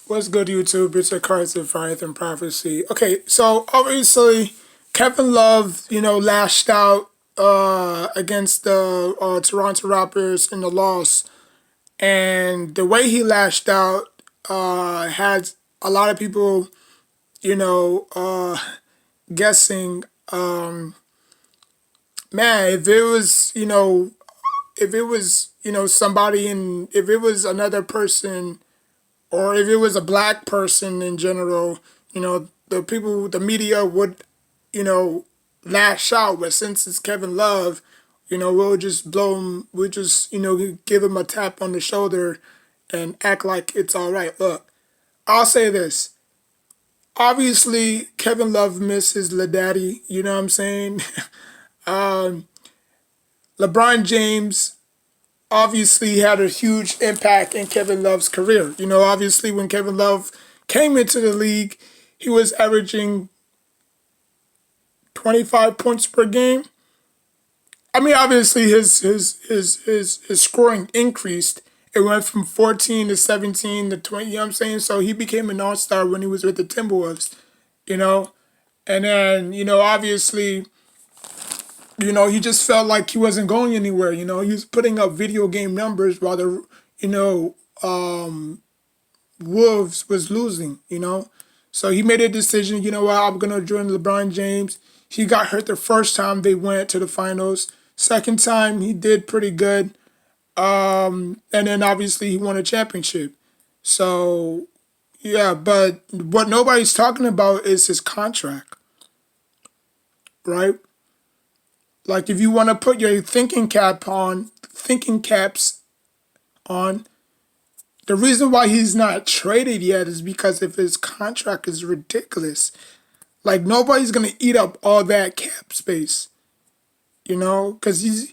What's good, YouTube? It's a Cards of Faith and Prophecy. Okay, so obviously, Kevin Love, lashed out against the Toronto Raptors in the loss. And the way he lashed out had a lot of people, guessing, man, if it was, somebody in, if it was another person or if it was a black person in general, the media would, lash out. But since it's Kevin Love, we'll just blow him, we'll just, give him a tap on the shoulder and act like it's all right. Look, I'll say this. Obviously, Kevin Love misses LEDADDY, you know what I'm saying? um, LeBron James obviously had a huge impact in Kevin Love's career. Obviously when Kevin Love came into the league, he was averaging 25 points per game. I mean, obviously his scoring increased. It went from 14 to 17 to 20, you know what I'm saying? So he became an all-star when he was with the Timberwolves, you know? And then, obviously, he just felt like he wasn't going anywhere. He was putting up video game numbers while the, Wolves was losing, So he made a decision, what, I'm going to join LeBron James. He got hurt the first time they went to the finals. Second time, he did pretty good. And then obviously he won a championship. So, yeah, but what nobody's talking about is his contract, right? Like if you want to put your thinking caps on, the reason why he's not traded yet is because if his contract is ridiculous. Like nobody's gonna eat up all that cap space, because he's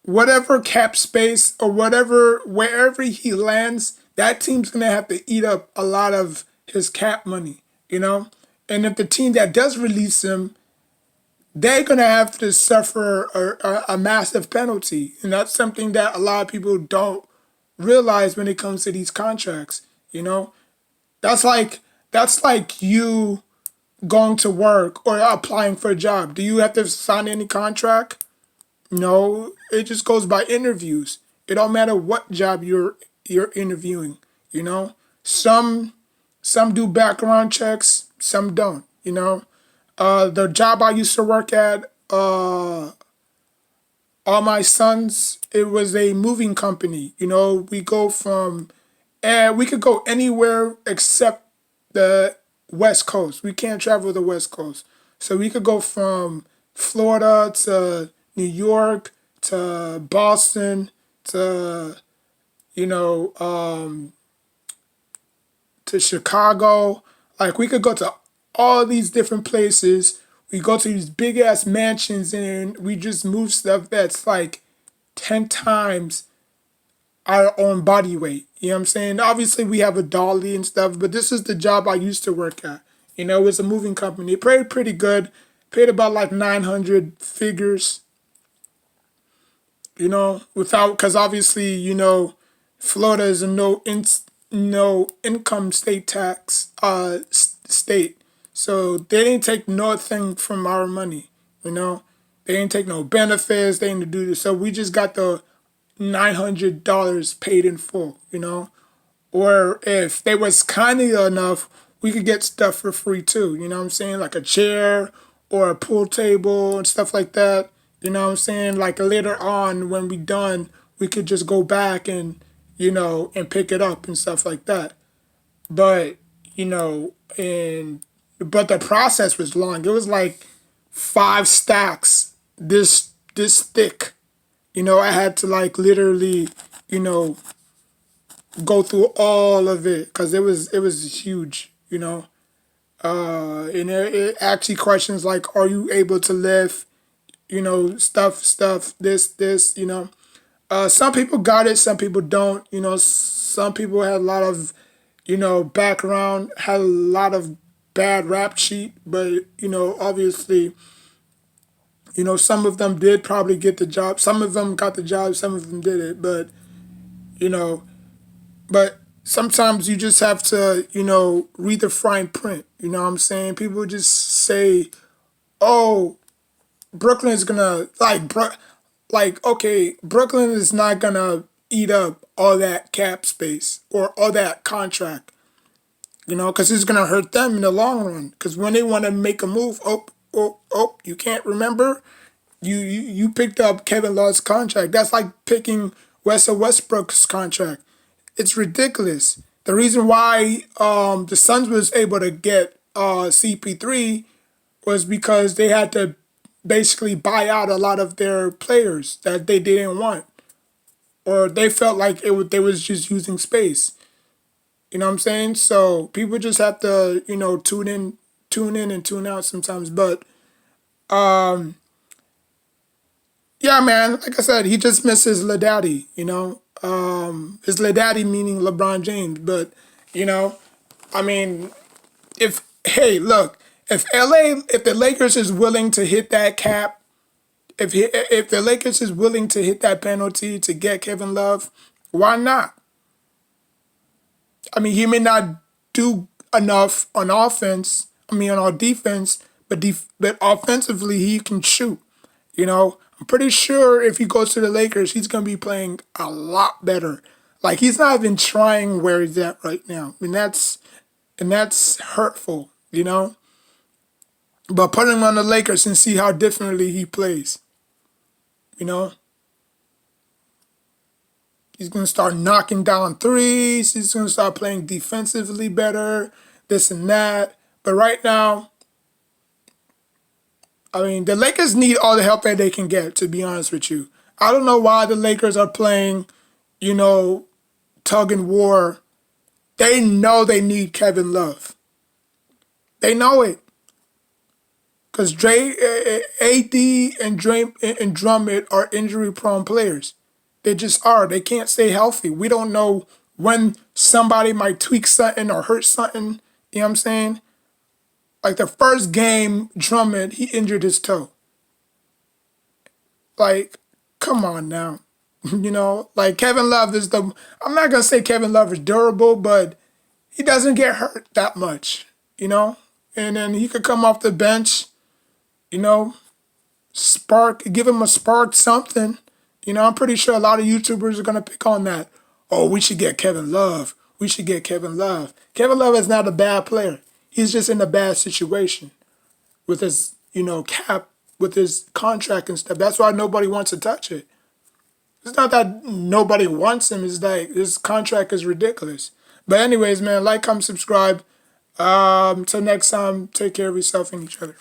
whatever cap space or wherever he lands, that team's gonna have to eat up a lot of his cap money. And if the team that does release him, they're gonna have to suffer a massive penalty, and that's something that a lot of people don't realize when it comes to these contracts. You know, that's like you going to work or applying for a job. Do you have to sign any contract? No, it just goes by interviews. It don't matter what job you're interviewing. You know, some do background checks, some don't. The job I used to work at, all my sons, it was a moving company. We could go anywhere except the West Coast. We can't travel the West Coast. So we could go from Florida to New York to Boston to, you know, um, to Chicago. Like we could go to all these different places. We go to these big ass mansions and we just move stuff that's like 10 times our own body weight. You know what I'm saying? Obviously we have a dolly and stuff, but this is the job I used to work at. It's a moving company. It paid pretty good. Paid about like 900 figures, without, because obviously, Florida is a no income state tax state. So they didn't take nothing from our money. They didn't take no benefits, they didn't do this. So we just got the $900 paid in full. Or if they was kind enough, we could get stuff for free too. You know what I'm saying? Like a chair or a pool table and stuff like that. You know what I'm saying? Like later on when we done, we could just go back and pick it up and stuff like that. But, but the process was long. It was like 5 stacks this thick. I had to like literally, you know, go through all of it because it was huge. And it actually questions like, are you able to lift, stuff, this. Some people got it, some people don't. Some people had a lot of, background, had a lot of bad rap sheet, but obviously, some of them did probably get the job. Some of them got the job, some of them did it, but you know, but sometimes you just have to, read the fine print. You know what I'm saying? People just say, "Oh, Brooklyn's gonna okay, Brooklyn is not gonna eat up all that cap space or all that contract, because it's gonna hurt them in the long run. Because when they want to make a move, you can't remember. You picked up Kevin Love's contract. That's like picking Russell Westbrook's contract. It's ridiculous. The reason why the Suns was able to get CP3 was because they had to basically buy out a lot of their players that they didn't want, or they felt like they was just using space. You know what I'm saying? So people just have to tune in and tune out sometimes. But yeah, man, like I said, he just misses LEDADDY. His LEDADDY meaning LeBron James. But you know, I mean, if hey, look, if the Lakers is willing to hit that cap, if the Lakers is willing to hit that penalty to get Kevin Love, why not? I mean, he may not do enough on offense. I mean, on defense, but offensively he can shoot. I'm pretty sure if he goes to the Lakers, he's gonna be playing a lot better. Like he's not even trying where he's at right now. I mean, that's hurtful. But put him on the Lakers and see how differently he plays. You know, he's going to start knocking down threes. He's going to start playing defensively better, this and that. But right now, I mean, the Lakers need all the help that they can get, to be honest with you. I don't know why the Lakers are playing, tug and war. They know they need Kevin Love. They know it. Because AD and Drummond are injury-prone players. They just are. They can't stay healthy. We don't know when somebody might tweak something or hurt something. You know what I'm saying? Like the first game, Drummond, he injured his toe. Like, come on now. Like Kevin Love I'm not going to say Kevin Love is durable, but he doesn't get hurt that much, And then he could come off the bench, give him a spark, something. I'm pretty sure a lot of YouTubers are going to pick on that. Oh, we should get Kevin Love. We should get Kevin Love. Kevin Love is not a bad player. He's just in a bad situation with his, cap, with his contract and stuff. That's why nobody wants to touch it. It's not that nobody wants him. It's like his contract is ridiculous. But anyways, man, like, comment, subscribe. Till next time, take care of yourself and each other.